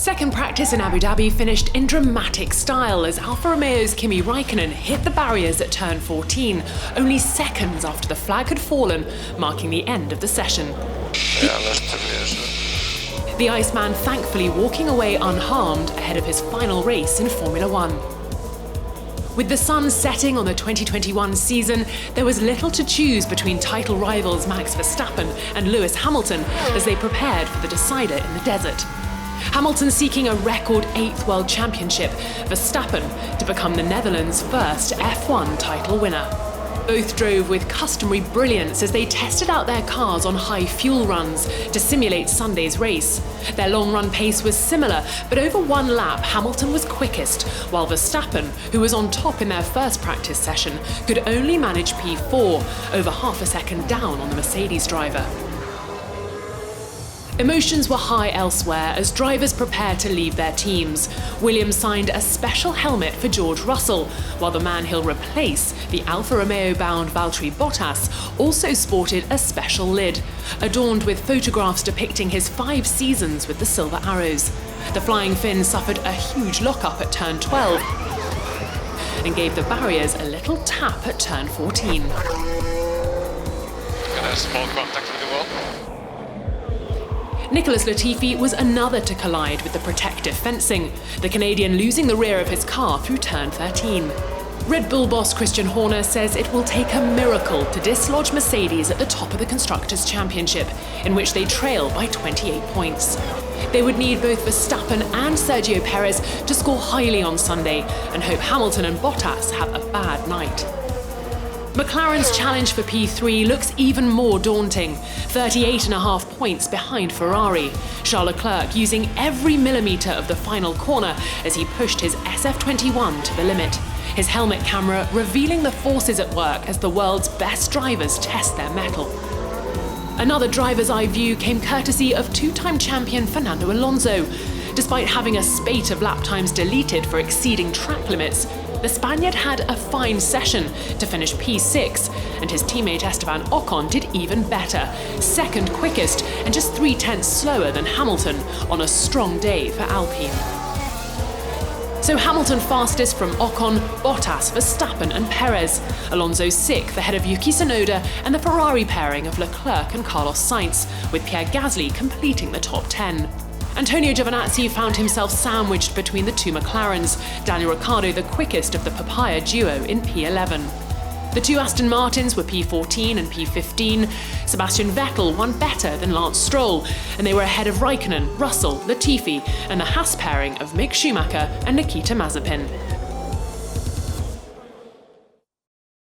Second practice in Abu Dhabi finished in dramatic style as Alfa Romeo's Kimi Raikkonen hit the barriers at turn 14, only seconds after the flag had fallen, marking the end of the session. The Iceman thankfully walking away unharmed ahead of his final race in Formula One. With the sun setting on the 2021 season, there was little to choose between title rivals Max Verstappen and Lewis Hamilton as they prepared for the decider in the desert. Hamilton seeking a record 8th World Championship, Verstappen to become the Netherlands' first F1 title winner. Both drove with customary brilliance as they tested out their cars on high fuel runs to simulate Sunday's race. Their long-run pace was similar, but over one lap, Hamilton was quickest, while Verstappen, who was on top in their first practice session, could only manage P4, over half a second down on the Mercedes driver. Emotions were high elsewhere as drivers prepared to leave their teams. Williams signed a special helmet for George Russell, while the man he'll replace, the Alfa Romeo-bound Valtteri Bottas, also sported a special lid, adorned with photographs depicting his 5 seasons with the Silver Arrows. The Flying Finn suffered a huge lock-up at turn 12 and gave the barriers a little tap at turn 14. Got a small contact with the wall. Nicholas Latifi was another to collide with the protective fencing, the Canadian losing the rear of his car through turn 13. Red Bull boss Christian Horner says it will take a miracle to dislodge Mercedes at the top of the Constructors' Championship, in which they trail by 28 points. They would need both Verstappen and Sergio Perez to score highly on Sunday and hope Hamilton and Bottas have a bad night. McLaren's challenge for P3 looks even more daunting, 38.5 points behind Ferrari. Charles Leclerc using every millimetre of the final corner as he pushed his SF21 to the limit. His helmet camera revealing the forces at work as the world's best drivers test their mettle. Another driver's eye view came courtesy of 2-time champion Fernando Alonso. Despite having a spate of lap times deleted for exceeding track limits, the Spaniard had a fine session to finish P6, and his teammate Esteban Ocon did even better, second quickest and just 0.3 slower than Hamilton on a strong day for Alpine. So Hamilton fastest from Ocon, Bottas, Verstappen and Perez. Alonso 6th ahead of Yuki Tsunoda and the Ferrari pairing of Leclerc and Carlos Sainz, with Pierre Gasly completing the top 10. Antonio Giovinazzi found himself sandwiched between the 2 McLarens, Daniel Ricciardo the quickest of the Papaya duo in P11. The 2 Aston Martins were P14 and P15. Sebastian Vettel won better than Lance Stroll, and they were ahead of Raikkonen, Russell, Latifi, and the Haas pairing of Mick Schumacher and Nikita Mazepin.